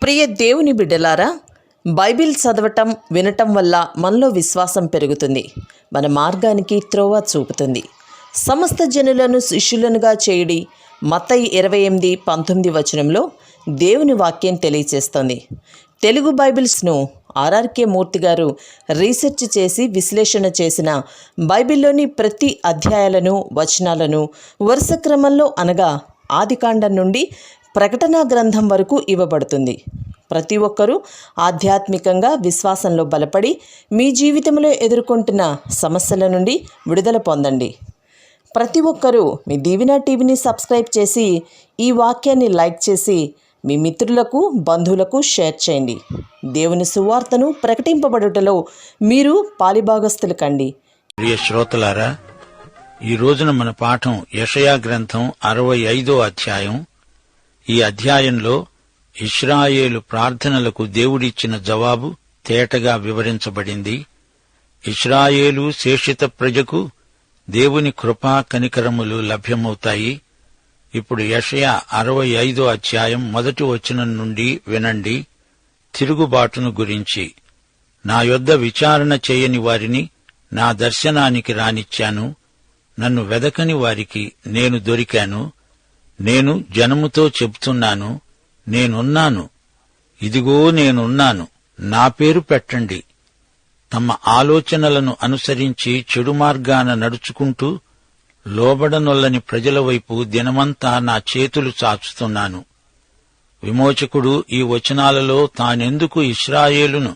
ప్రియ దేవుని బిడ్డలారా, బైబిల్ చదవటం వినటం వల్ల మనలో విశ్వాసం పెరుగుతుంది. మన మార్గానికి త్రోవ చూపుతుంది. సమస్త జనులను శిష్యులనుగా చేయుడి మత్తయి 28:19 వచనంలో దేవుని వాక్యం తెలియచేస్తోంది. తెలుగు బైబిల్స్ను ఆర్ఆర్కే మూర్తి గారు రీసెర్చ్ చేసి విశ్లేషణ చేసిన బైబిల్లోని ప్రతి అధ్యాయాలను వచనాలను వరుస క్రమంలో అనగా ఆదికాండం నుండి ప్రకటనా గ్రంథం వరకు ఇవ్వబడుతుంది. ప్రతి ఒక్కరూ ఆధ్యాత్మికంగా విశ్వాసంలో బలపడి మీ జీవితంలో ఎదుర్కొంటున్న సమస్యల నుండి విడుదల పొందండి. ప్రతి ఒక్కరూ మీ దీవెన టీవీని సబ్స్క్రైబ్ చేసి ఈ వాక్యాన్ని లైక్ చేసి మీ మిత్రులకు బంధువులకు షేర్ చేయండి. దేవుని సువార్తను ప్రకటింపబడుటలో మీరు పాలిభాగస్తులు కండి. ప్రియ శ్రోతలారా, ఈ రోజున మన పాఠం యెషయా గ్రంథం 65వ అధ్యాయం. ఈ అధ్యాయంలో ఇశ్రాయేలు ప్రార్థనలకు దేవుడిచ్చిన జవాబు తేటగా వివరించబడింది. ఇశ్రాయేలు శేషిత ప్రజకు దేవుని కృపా కనికరములు లభ్యమవుతాయి. ఇప్పుడు యెషయా 65వ అధ్యాయం 1వ వచనం నుండి వినండి. తిరుగుబాటును గురించి. నా యొద్ద విచారణ చేయని వారిని నా దర్శనానికి రానిచ్చాను. నన్ను వెదకని వారికి నేను దొరికాను. నేను జనముతో చెబుతున్నాను, నేనున్నాను, ఇదిగో నేనున్నాను, నా పేరు పెట్టండి. తమ ఆలోచనలను అనుసరించి చెడు మార్గాన నడుచుకుంటూ లోబడనొల్లని ప్రజల వైపు దినమంతా నా చేతులు చాచుతున్నాను. విమోచకుడు ఈ వచనాలలో తానెందుకు ఇశ్రాయేలును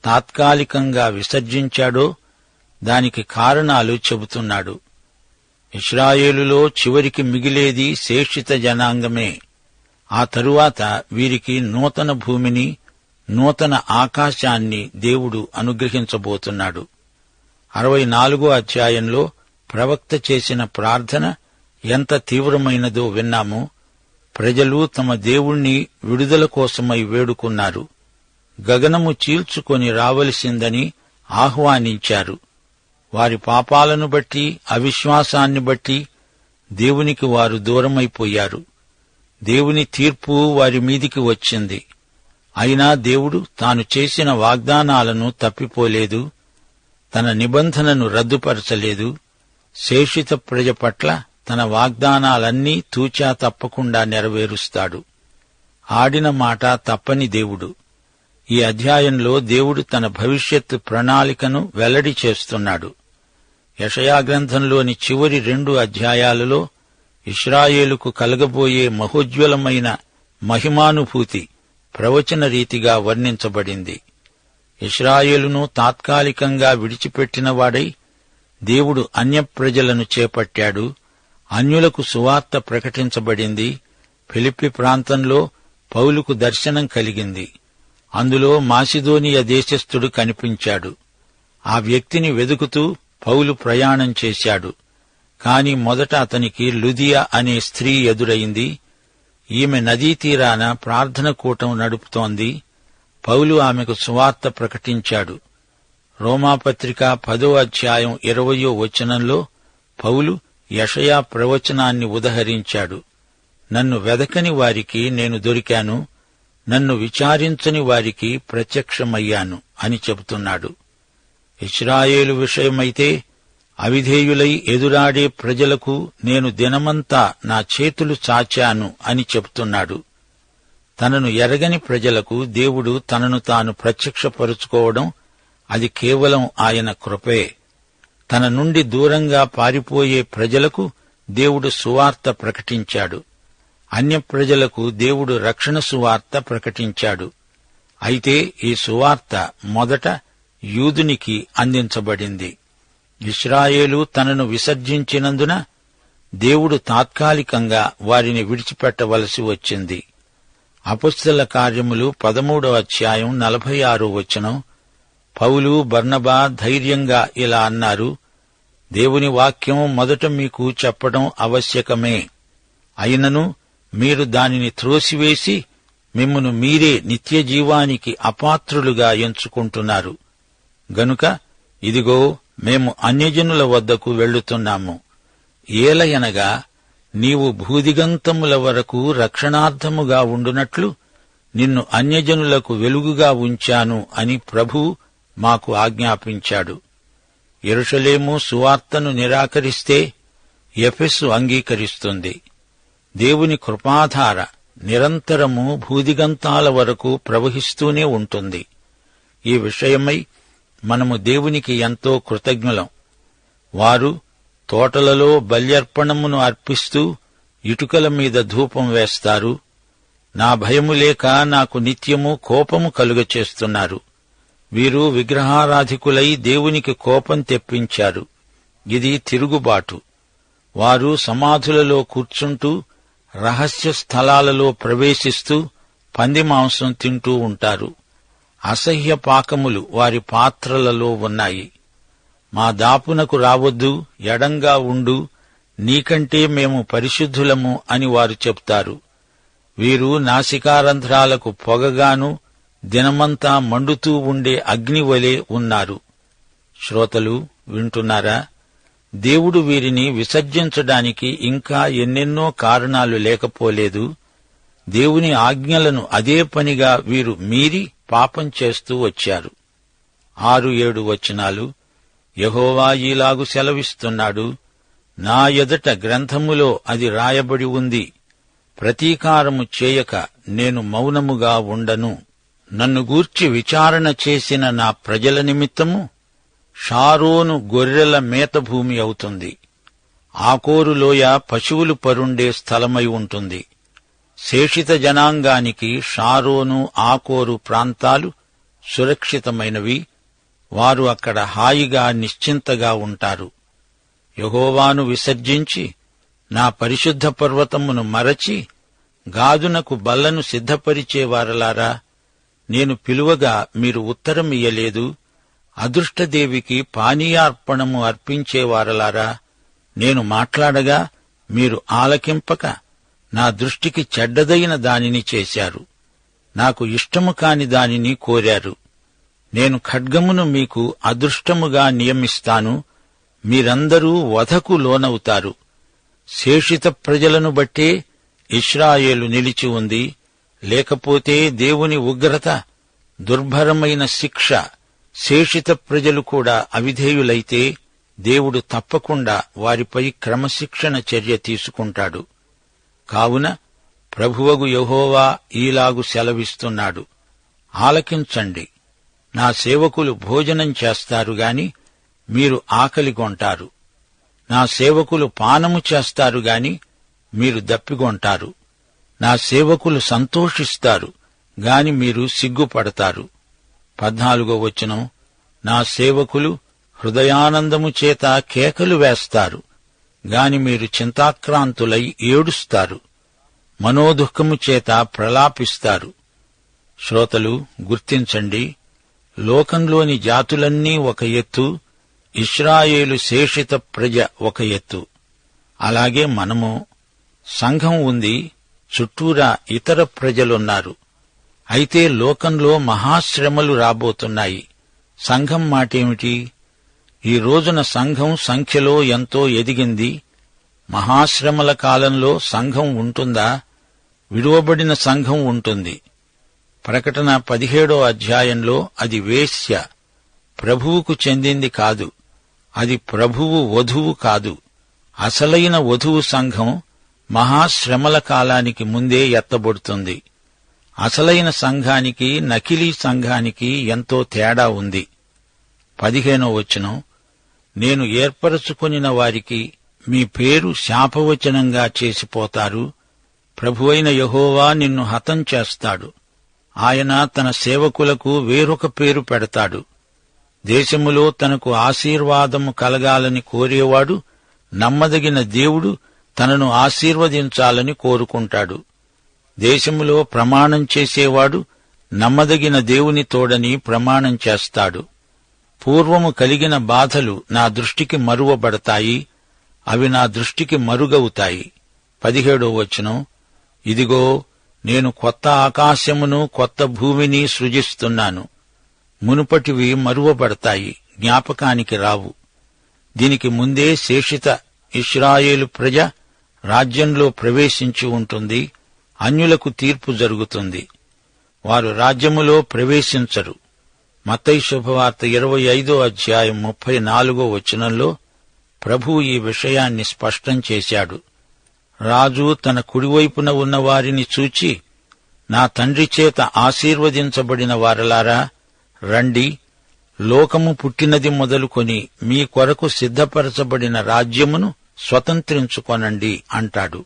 తాత్కాలికంగా విసర్జించాడో దానికి కారణాలు చెబుతున్నాడు. ఇశ్రాయేలులో చివరికి మిగిలేది శేషిత జనాంగమే. ఆ తరువాత వీరికి నూతన భూమిని, నూతన ఆకాశాన్ని దేవుడు అనుగ్రహించబోతున్నాడు. 64వ అధ్యాయంలో ప్రవక్త చేసిన ప్రార్థన ఎంత తీవ్రమైనదో విన్నాము. ప్రజలు తమ దేవుణ్ణి విడుదల కోసమై వేడుకున్నారు. గగనము చీల్చుకొని రావలసిందని ఆహ్వానించారు. వారి పాపాలను బట్టి, అవిశ్వాసాన్ని బట్టి దేవునికి వారు దూరమైపోయారు. దేవుని తీర్పు వారి మీదికి వచ్చింది. అయినా దేవుడు తాను చేసిన వాగ్దానాలను తప్పిపోలేదు. తన నిబంధనను రద్దుపరచలేదు. శేషిత ప్రజ పట్ల తన వాగ్దానాలన్నీ తూచా తప్పకుండా నెరవేరుస్తాడు. ఆడిన మాట తప్పని దేవుడు. ఈ అధ్యాయంలో దేవుడు తన భవిష్యత్తు ప్రణాళికను వెల్లడి చేస్తున్నాడు. యెషయా గ్రంథంలోని చివరి 2 అధ్యాయాలలో ఇశ్రాయేలుకు కలగబోయే మహోజ్వలమైన మహిమానుభూతి ప్రవచన రీతిగా వర్ణించబడింది. ఇశ్రాయేలును తాత్కాలికంగా విడిచిపెట్టినవాడై దేవుడు అన్యప్రజలను చేపట్టాడు. అన్యులకు సువార్త ప్రకటించబడింది. ఫిలిప్పి ప్రాంతంలో పౌలుకు దర్శనం కలిగింది. అందులో మాసిదోనియ దేశస్థుడు కనిపించాడు. ఆ వ్యక్తిని వెదుకుతూ పౌలు ప్రయాణం చేశాడు. కాని మొదట అతనికి లుదియా అనే స్త్రీ ఎదురైంది. ఈమె నదీ తీరాన ప్రార్థన కూటం నడుపుతోంది. పౌలు ఆమెకు సువార్త ప్రకటించాడు. రోమాపత్రిక 10వ అధ్యాయం 20వ వచనంలో పౌలు యెషయా ప్రవచనాన్ని ఉదహరించాడు. నన్ను వెదకని వారికి నేను దొరికాను, నన్ను విచారించని వారికి ప్రత్యక్షమయ్యాను అని చెబుతున్నాడు. ఇశ్రాయేలు విషయమైతే అవిధేయులై ఎదురాడే ప్రజలకు నేను దినమంతా నా చేతులు చాచాను అని చెబుతున్నాడు. తనను ఎరగని ప్రజలకు దేవుడు తనను తాను ప్రత్యక్షపరుచుకోవడం అది కేవలం ఆయన కృపే. తన నుండి దూరంగా పారిపోయే ప్రజలకు దేవుడు సువార్త ప్రకటించాడు. అన్య ప్రజలకు దేవుడు రక్షణ సువార్త ప్రకటించాడు. అయితే ఈ సువార్త మొదట యూదునికి అందించబడింది. ఇశ్రాయేలు తనను విసర్జించినందున దేవుడు తాత్కాలికంగా వారిని విడిచిపెట్టవలసి వచ్చింది. అపొస్తలుల కార్యములు 13వ అధ్యాయం 46వ వచనం. పౌలు, బర్నబా ధైర్యంగా ఇలా అన్నారు: దేవుని వాక్యం మొదట మీకు చెప్పడం ఆవశ్యకమే. అయినను మీరు దానిని త్రోసివేసి మిమ్మును మీరే నిత్యజీవానికి అపాత్రులుగా ఎంచుకుంటున్నారు. గనుక ఇదిగో మేము అన్యజనుల వద్దకు వెళ్ళుతున్నాము. ఏలయనగా నీవు భూదిగంతముల వరకు రక్షణార్థముగా ఉండునట్లు నిన్ను అన్యజనులకు వెలుగుగా ఉంచాను అని ప్రభువు మాకు ఆజ్ఞాపించాడు. యెరూషలేము సువార్తను నిరాకరిస్తే ఎఫెసు అంగీకరిస్తుంది. దేవుని కృపాధార నిరంతరము భూదిగంతాల వరకు ప్రవహిస్తూనే ఉంటుంది. ఈ విషయమై మనము దేవునికి ఎంతో కృతజ్ఞులం. వారు తోటలలో బల్యర్పణమును అర్పిస్తూ ఇటుకల మీద ధూపం వేస్తారు. నా భయము లేక నాకు నిత్యము కోపము కలుగచేస్తున్నారు. వీరు విగ్రహారాధికులై దేవునికి కోపం తెప్పించారు. ఇది తిరుగుబాటు. వారు సమాధులలో కూర్చుంటూ రహస్య స్థలాలలో ప్రవేశిస్తూ పంది మాంసం తింటూ ఉంటారు. అసహ్య పాకములు వారి పాత్రలలో ఉన్నాయి. మా దాపునకు రావద్దు, ఎడంగా ఉండు, నీకంటే మేము పరిశుద్ధులము అని వారు చెప్తారు. వీరు నాసికారంధ్రాలకు పొగగాను దినమంతా మండుతూ ఉండే అగ్నివలే ఉన్నారు. శ్రోతలు వింటున్నారా? దేవుడు వీరిని విసర్జించడానికి ఇంకా ఎన్నెన్నో కారణాలు లేకపోలేదు. దేవుని ఆజ్ఞలను అదే పనిగా వీరు మీరి పాపం చేస్తూ వచ్చారు. 6-7 వచనాలు. యెహోవా ఈలాగు సెలవిస్తున్నాడు, నా ఎదుట గ్రంథములో అది రాయబడి ఉంది. ప్రతీకారము చేయక నేను మౌనముగా ఉండను. నన్ను గూర్చి విచారణ చేసిన నా ప్రజల నిమిత్తము షారోను గొర్రెల మేతభూమి అవుతుంది. ఆకోరు లోయ పశువులు పరుండే స్థలమై ఉంటుంది. శేషిత జనాంగానికి షారోను, ఆకోరు ప్రాంతాలు సురక్షితమైనవి. వారు అక్కడ హాయిగా నిశ్చింతగా ఉంటారు. యెహోవాను విసర్జించి నా పరిశుద్ధ పర్వతమును మరచి గాదునకు బల్లను సిద్ధపరిచేవారలారా, నేను పిలువగా మీరు ఉత్తరమియ్యలేదు. అదృష్టదేవికి పానీయార్పణము అర్పించేవారలారా, నేను మాట్లాడగా మీరు ఆలకింపక నా దృష్టికి చెడ్డదైన దానిని చేశారు. నాకు ఇష్టము కాని దానిని కోరారు. నేను ఖడ్గమును మీకు అదృష్టముగా నియమిస్తాను. మీరందరూ వధకు లోనవుతారు. శేషిత ప్రజలను బట్టే ఇశ్రాయేలు నిలిచి ఉంది. లేకపోతే దేవుని ఉగ్రత, దుర్భరమైన శిక్ష, శేషిత ప్రజలు కూడా అవిధేయులైతే దేవుడు తప్పకుండా వారిపై క్రమశిక్షణ చర్య తీసుకుంటాడు. కావున ప్రభువగు యెహోవా ఈలాగు సెలవిస్తున్నాడు, ఆలకించండి. నా సేవకులు భోజనం చేస్తారు గాని మీరు ఆకలిగొంటారు. నా సేవకులు పానము చేస్తారు గాని మీరు దప్పిగొంటారు. నా సేవకులు సంతోషిస్తారు గాని మీరు సిగ్గుపడతారు. 14వ వచనం. నా సేవకులు హృదయానందము చేత కేకలు వేస్తారు గాని మీరు చింతాక్రాంతులై ఏడుస్తారు. మనోదుఃఖము చేత ప్రలాపిస్తారు. శ్రోతలు గుర్తించండి, లోకంలోని జాతులన్నీ ఒక ఎత్తు, ఇశ్రాయేలు శేషిత ప్రజ ఒక ఎత్తు. అలాగే మనము. సంఘం ఉంది, చుట్టూరా ఇతర ప్రజలున్నారు. అయితే లోకంలో మహాశ్రమలు రాబోతున్నాయి. సంఘం మాటేమిటి? ఈ రోజున సంఘం సంఖ్యలో ఎంతో ఎదిగింది. మహాశ్రమల కాలంలో సంఘం ఉంటుందా? విడువబడిన సంఘం ఉంటుంది. ప్రకటన 17వ అధ్యాయంలో అది వేశ్య, ప్రభువుకు చెందింది కాదు. అది ప్రభువు వధువు కాదు. అసలైన వధువు సంఘం మహాశ్రమల కాలానికి ముందే ఎత్తబడుతుంది. అసలైన సంఘానికి నకిలీ సంఘానికి ఎంతో తేడా ఉంది. 15వ వచనం. నేను ఏర్పరచుకొనిన వారికి మీ పేరు శాపవచనంగా చేసిపోతారు. ప్రభువైన యెహోవా నిన్ను హతం చేస్తాడు. ఆయన తన సేవకులకు వేరొక పేరు పెడతాడు. దేశములో తనకు ఆశీర్వాదము కలగాలని కోరేవాడు నమ్మదగిన దేవుడు తనను ఆశీర్వదించాలని కోరుకుంటాడు. దేశములో ప్రమాణం చేసేవాడు నమ్మదగిన దేవుని తోడని ప్రమాణం చేస్తాడు. పూర్వము కలిగిన బాధలు నా దృష్టికి మరువబడతాయి, అవి నా దృష్టికి మరుగవుతాయి. 17వ వచనం. ఇదిగో, నేను కొత్త ఆకాశమును కొత్త భూమిని సృజిస్తున్నాను. మునుపటివి మరువబడతాయి, జ్ఞాపకానికి రావు. దీనికి ముందే శేషిత ఇశ్రాయేలు ప్రజ రాజ్యంలో ప్రవేశించి ఉంటుంది. అన్యులకు తీర్పు జరుగుతుంది. వారు రాజ్యములో ప్రవేశించరు. మత్తయి శుభవార్త 25:34 ప్రభువు ఈ విషయాన్ని స్పష్టం చేశాడు. రాజు తన కుడివైపున ఉన్న వారిని చూచి, నా తండ్రి చేత ఆశీర్వదించబడిన వారలారా, రండి, లోకము పుట్టినది మొదలుకొని మీ కొరకు సిద్ధపరచబడిన రాజ్యమును స్వతంత్రించుకొనండి అంటాడు.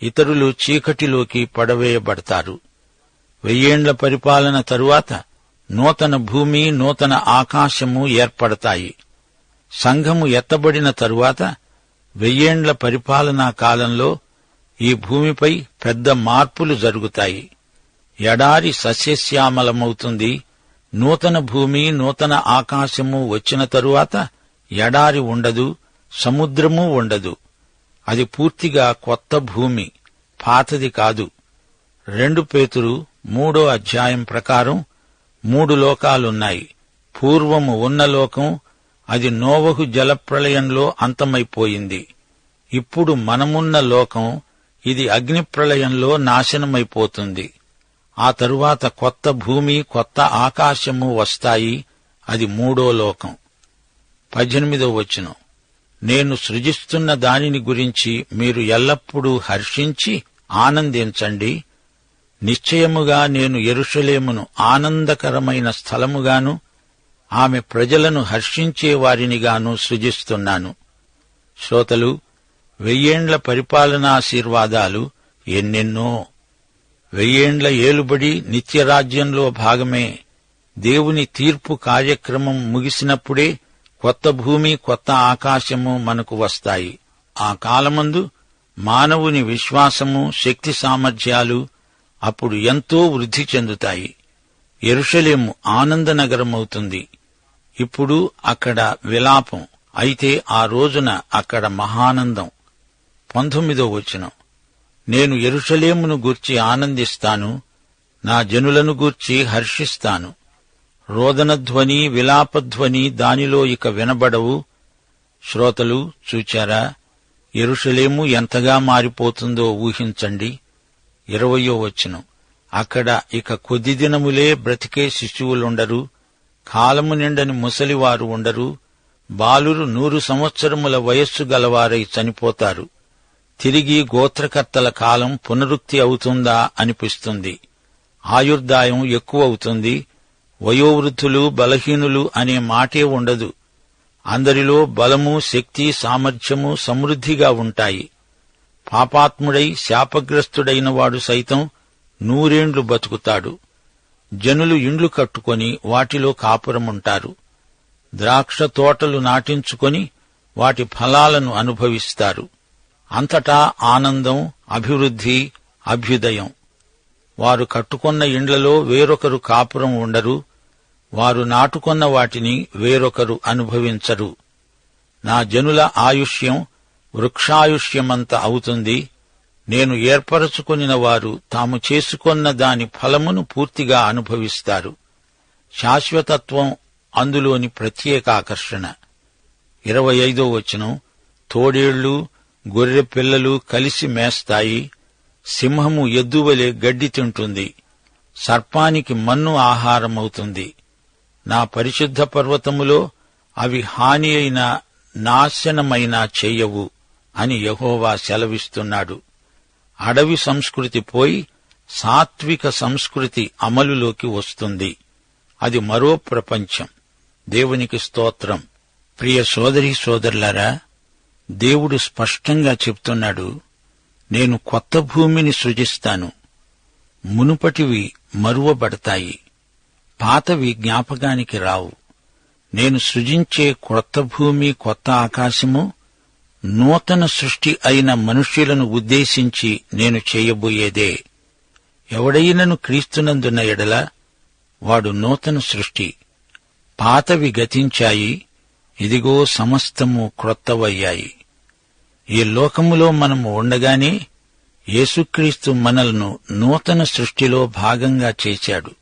ఇతరులు చీకటిలోకి పడవేయబడతారు. 1000 ఏండ్ల పరిపాలన తరువాత నూతన భూమి, నూతన ఆకాశము ఏర్పడతాయి. సంఘము ఎత్తబడిన తరువాత 1000 ఏండ్ల పరిపాలనా కాలంలో ఈ భూమిపై పెద్ద మార్పులు జరుగుతాయి. ఎడారి సస్యశ్యామలమవుతుంది. నూతన భూమి, నూతన ఆకాశము వచ్చిన తరువాత ఎడారి ఉండదు, సముద్రమూ ఉండదు. అది పూర్తిగా కొత్త భూమి, పాతది కాదు. 2 పేతురు 3 ప్రకారం 3 లోకాలున్నాయి. పూర్వము ఉన్న లోకం, అది నోవహు జలప్రళయంలో అంతమైపోయింది. ఇప్పుడు మనమున్న లోకం, ఇది అగ్నిప్రళయంలో నాశనమైపోతుంది. ఆ తరువాత కొత్త భూమి, కొత్త ఆకాశము వస్తాయి. అది 3వ లోకం. 18 నేను సృజిస్తున్న దానిని గురించి మీరు ఎల్లప్పుడూ హర్షించి ఆనందించండి. నిశ్చయముగా నేను యెరూషలేమును ఆనందకరమైన స్థలముగాను, ఆమె ప్రజలను హర్షించే వారినిగాను సృజిస్తున్నాను. శ్రోతలు, 1000 ఏండ్ల పరిపాలనాశీర్వాదాలు ఎన్నెన్నో. 1000 ఏండ్ల ఏలుబడి నిత్యరాజ్యంలో భాగమే. దేవుని తీర్పు కార్యక్రమం ముగిసినప్పుడే కొత్త భూమి, కొత్త ఆకాశము మనకు వస్తాయి. ఆ కాలమందు మానవుని విశ్వాసము, శక్తి సామర్థ్యాలు అప్పుడు ఎంతో వృద్ధి చెందుతాయి. యెరూషలేము ఆనందనగరమవుతుంది. ఇప్పుడు అక్కడ విలాపం, అయితే ఆ రోజున అక్కడ మహానందం. 19 నేను యెరూషలేమును గూర్చి ఆనందిస్తాను, నా జనులను గూర్చి హర్షిస్తాను. రోదనధ్వని, విలాపధ్వని దానిలో ఇక వినబడవు. శ్రోతలు చూచారా, యెరూషలేము ఎంతగా మారిపోతుందో ఊహించండి. 20 అక్కడ ఇక కొద్ది దినములే బ్రతికే శిశువులుండరు, కాలము నిండని ముసలివారు ఉండరు. బాలురు 100 సంవత్సరముల వయస్సు గలవారై చనిపోతారు. తిరిగి గోత్రకర్తల కాలం పునరుక్తి అవుతుందా అనిపిస్తుంది. ఆయుర్దాయం ఎక్కువవుతుంది. వయోవృద్ధులు, బలహీనులు అనే మాటే ఉండదు. అందరిలో బలము, శక్తి, సామర్థ్యము సమృద్ధిగా ఉంటాయి. పాపాత్ముడై శాపగ్రస్తుడైన వాడు సైతం 100 ఏండ్లు బతుకుతాడు. జనులు ఇండ్లు కట్టుకొని వాటిలో కాపురముంటారు. ద్రాక్ష తోటలు నాటించుకొని వాటి ఫలాలను అనుభవిస్తారు. అంతటా ఆనందం, అభివృద్ధి, అభ్యుదయం. వారు కట్టుకొన్న ఇండ్లలో వేరొకరు కాపురం ఉండరు. వారు నాటుకొన్న వాటిని వేరొకరు అనుభవించరు. నా జనుల ఆయుష్యం వృక్షాయుష్యమంత అవుతుంది. నేను ఏర్పరచుకొనిన వారు తాము చేసుకొన్న దాని ఫలమును పూర్తిగా అనుభవిస్తారు. శాశ్వతత్వం అందులోని ప్రత్యేక ఆకర్షణ. 25 తోడేళ్లు, గొర్రె పిల్లలు కలిసి మేస్తాయి. సింహము ఎద్దువలే గడ్డి తింటుంది. సర్పానికి మన్ను ఆహారమవుతుంది. నా పరిశుద్ధ పర్వతములో అవి హాని అయినా నాశనమైనా చెయ్యవు అని యెహోవా సెలవిస్తున్నాడు. అడవి సంస్కృతి పోయి సాత్విక సంస్కృతి అమలులోకి వస్తుంది. అది మరో ప్రపంచం. దేవునికి స్తోత్రం. ప్రియ సోదరీ సోదరులారా, దేవుడు స్పష్టంగా చెప్తున్నాడు, నేను కొత్త భూమిని సృజిస్తాను. మునుపటివి మరువబడతాయి, పాతవి జ్ఞాపకానికి రావు. నేను సృజించే కొత్త భూమి, కొత్త ఆకాశము నూతన సృష్టి అయిన మనుష్యులను ఉద్దేశించి నేను చేయబోయేదే. ఎవడైనను క్రీస్తునందున్న ఎడల వాడు నూతన సృష్టి. పాతవి గతించాయి, ఇదిగో సమస్తము క్రొత్తవయ్యాయి. ఈ లోకములో మనము ఉండగానే యేసుక్రీస్తు మనలను నూతన సృష్టిలో భాగంగా చేశాడు.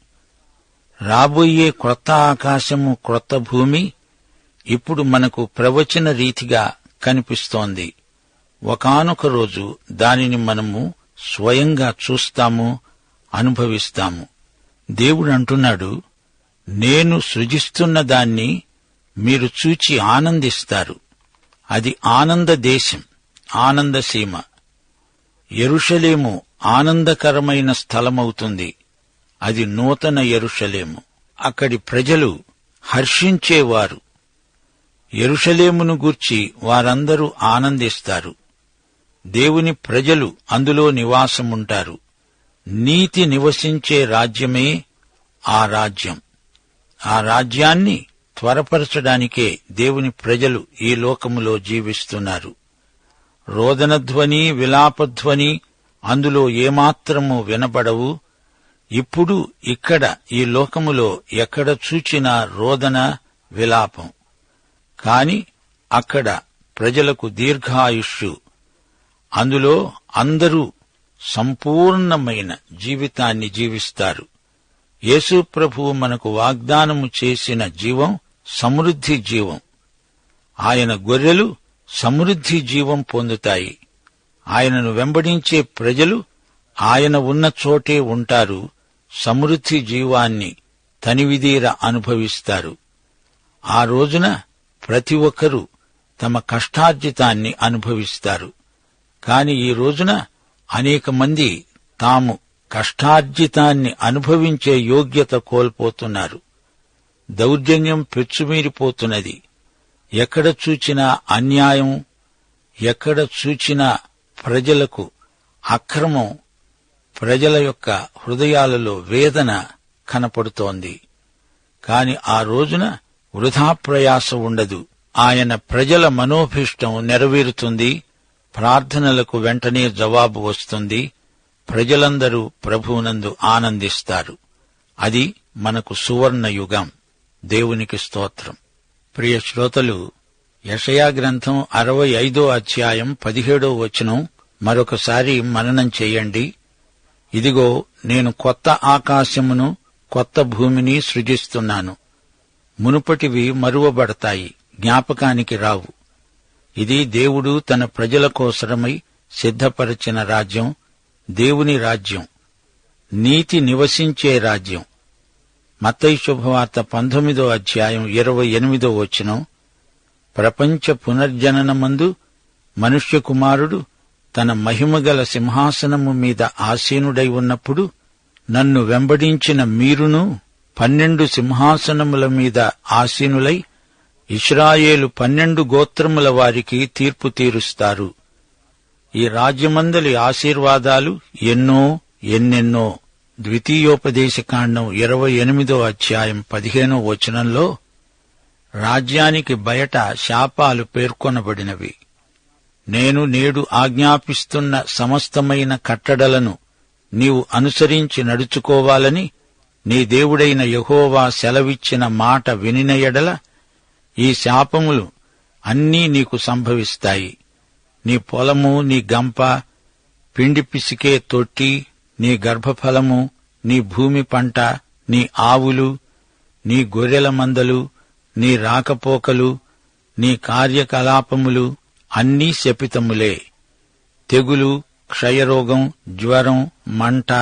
రాబోయే క్రొత్త ఆకాశము, క్రొత్త భూమి ఇప్పుడు మనకు ప్రవచన రీతిగా కనిపిస్తోంది. ఒకానొక రోజు దానిని మనము స్వయంగా చూస్తాము, అనుభవిస్తాము. దేవుడు అంటున్నాడు, నేను సృజిస్తున్న దాన్ని మీరు చూచి ఆనందిస్తారు. అది ఆనంద దేశం, ఆనందసీమ. యెరూషలేము ఆనందకరమైన స్థలమవుతుంది. అది నూతన యెరూషలేము. అక్కడి ప్రజలు హర్షించేవారు. యెరూషలేమును గూర్చి వారందరూ ఆనందిస్తారు. దేవుని ప్రజలు అందులో నివాసముంటారు. నీతి నివసించే రాజ్యమే ఆ రాజ్యం. ఆ రాజ్యాన్ని త్వరపరచడానికే దేవుని ప్రజలు ఈ లోకములో జీవిస్తున్నారు. రోదనధ్వని, విలాపధ్వని అందులో ఏమాత్రము వినబడవు. ఇప్పుడు ఇక్కడ ఈ లోకములో ఎక్కడ చూచినా రోదన, విలాపం. కాని అక్కడ ప్రజలకు దీర్ఘాయుష్షు. అందులో అందరూ సంపూర్ణమైన జీవితాన్ని జీవిస్తారు. యేసు ప్రభువు మనకు వాగ్దానము చేసిన జీవం సమృద్ధి జీవం. ఆయన గొర్రెలు సమృద్ధి జీవం పొందుతాయి. ఆయనను వెంబడించే ప్రజలు ఆయన ఉన్న చోటే ఉంటారు. సమృద్ధి జీవాన్ని తనివిదీర అనుభవిస్తారు. ఆ రోజున ప్రతి ఒక్కరూ తమ కష్టార్జితాన్ని అనుభవిస్తారు. కాని ఈ రోజున అనేక మంది తాము కష్టార్జితాన్ని అనుభవించే యోగ్యత కోల్పోతున్నారు. దౌర్జన్యం పెచ్చుమీరిపోతున్నది. ఎక్కడ చూచినా అన్యాయం, ఎక్కడ చూచినా ప్రజలకు అక్రమం, ప్రజల యొక్క హృదయాలలో వేదన కనపడుతోంది. కాని ఆ రోజున వృథా ప్రయాస ఉండదు. ఆయన ప్రజల మనోభీష్టం నెరవేరుతుంది. ప్రార్థనలకు వెంటనే జవాబు వస్తుంది. ప్రజలందరూ ప్రభువునందు ఆనందిస్తారు. అది మనకు సువర్ణ యుగం. దేవునికి స్తోత్రం. ప్రియ శ్రోతలు, యెషయా గ్రంథం 65 అధ్యాయం 17 వచనం మరొకసారి మననం చేయండి. ఇదిగో, నేను కొత్త ఆకాశమును కొత్త భూమిని సృజిస్తున్నాను. మునుపటివి మరువబడతాయి, జ్ఞాపకానికి రావు. ఇది దేవుడు తన ప్రజల కోసరమై సిద్ధపరచిన రాజ్యం, దేవుని రాజ్యం, నీతి నివసించే రాజ్యం. మత్తయి శుభవార్త 19 అధ్యాయం 28 వచనం, ప్రపంచ పునర్జననమందు మనుష్య కుమారుడు తన మహిమగల సింహాసనము మీద ఆసీనుడై ఉన్నప్పుడు నన్ను వెంబడించిన మీరును 12 సింహాసనముల మీద ఆసీనులై ఇశ్రాయేలు 12 గోత్రముల వారికి తీర్పు తీరుస్తారు. ఈ రాజ్యమందలి ఆశీర్వాదాలు ఎన్నో ఎన్నెన్నో. ద్వితీయోపదేశకాండం 28 అధ్యాయం 15 వచనంలో రాజ్యానికి బయట శాపాలు పేర్కొనబడినవి. నేను నేడు ఆజ్ఞాపిస్తున్న సమస్తమైన కట్టడలను నీవు అనుసరించి నడుచుకోవాలని నీ దేవుడైన యెహోవా సెలవిచ్చిన మాట వినిన యెడల ఈ శాపములు అన్నీ నీకు సంభవిస్తాయి. నీ పొలము, నీ గంప, పిండి పిసికే తొట్టి, నీ గర్భఫలము, నీ భూమి పంట, నీ ఆవులు, నీ గొర్రెల మందలు, నీ రాకపోకలు, నీ కార్యకలాపములు అన్నీ శపితములే. తెగులు, క్షయరోగం, జ్వరం, మంట,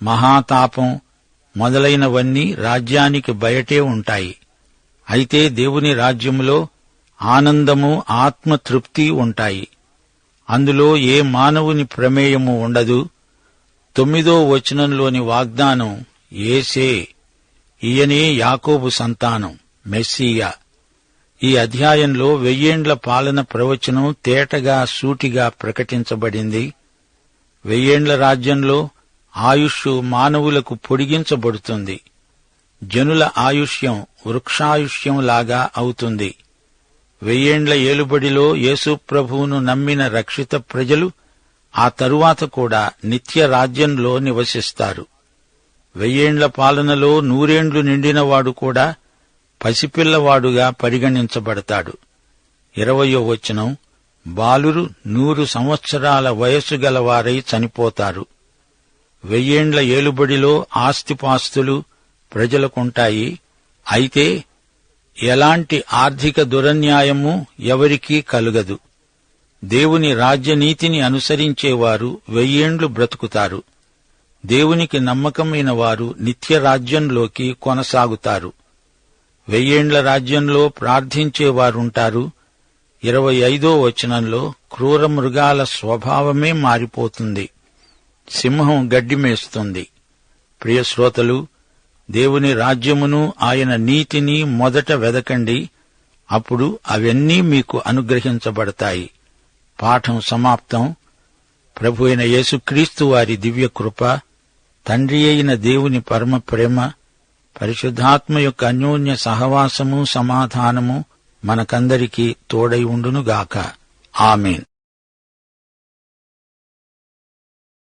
మహాతాపం మొదలైనవన్నీ రాజ్యానికి బయటే ఉంటాయి. అయితే దేవుని రాజ్యములో ఆనందము, ఆత్మతృప్తి ఉంటాయి. అందులో ఏ మానవుని ప్రమేయము ఉండదు. 9వ వచనంలోని వాగ్దానం యేసే. ఈయనే యాకోబు సంతానం, మెస్సీయా. ఈ అధ్యాయంలో 1000 ఏండ్ల పాలన ప్రవచనం తేటగా, సూటిగా ప్రకటించబడింది. 1000 ఏండ్ల రాజ్యంలో ఆయుష్షు మానవులకు పొడిగించబడుతుంది. జనుల ఆయుష్యం వృక్షాయుష్యంలాగా అవుతుంది. 1000 ఏండ్ల ఏలుబడిలో యేసు ప్రభువును నమ్మిన రక్షిత ప్రజలు ఆ తరువాత కూడా నిత్య రాజ్యంలో నివసిస్తారు. 1000 ఏండ్ల పాలనలో 100 ఏండ్లు నిండినవాడు కూడా పసిపిల్లవాడుగా పరిగణించబడతాడు. 20వ వచనం, బాలురు 100 సంవత్సరాల వయస్సు గలవారై చనిపోతారు. 1000 ఏండ్ల ఏలుబడిలో ఆస్తిపాస్తులు ప్రజలకుంటాయి. అయితే ఎలాంటి ఆర్థిక దురన్యాయము ఎవరికీ కలుగదు. దేవుని రాజ్యనీతిని అనుసరించేవారు 1000 ఏండ్లు బ్రతుకుతారు. దేవునికి నమ్మకమైన వారు నిత్య రాజ్యంలోకి కొనసాగుతారు. 1000 రాజ్యంలో ప్రార్థించేవారుంటారు. 25వ వచనంలో క్రూర మృగాల స్వభావమే మారిపోతుంది. సింహం గడ్డి మేస్తుంది. ప్రియశ్రోతలు, దేవుని రాజ్యమును ఆయన నీతిని మొదట వెదకండి, అప్పుడు అవన్నీ మీకు అనుగ్రహించబడతాయి. పాఠం సమాప్తం. ప్రభు అయిన యేసుక్రీస్తు వారి దివ్య కృప, తండ్రి అయిన దేవుని పరమ ప్రేమ, పరిశుద్ధాత్మ యొక్క అన్యోన్య సహవాసము, సమాధానము మనకందరికీ తోడై ఉండునుగాక. ఆమేన్.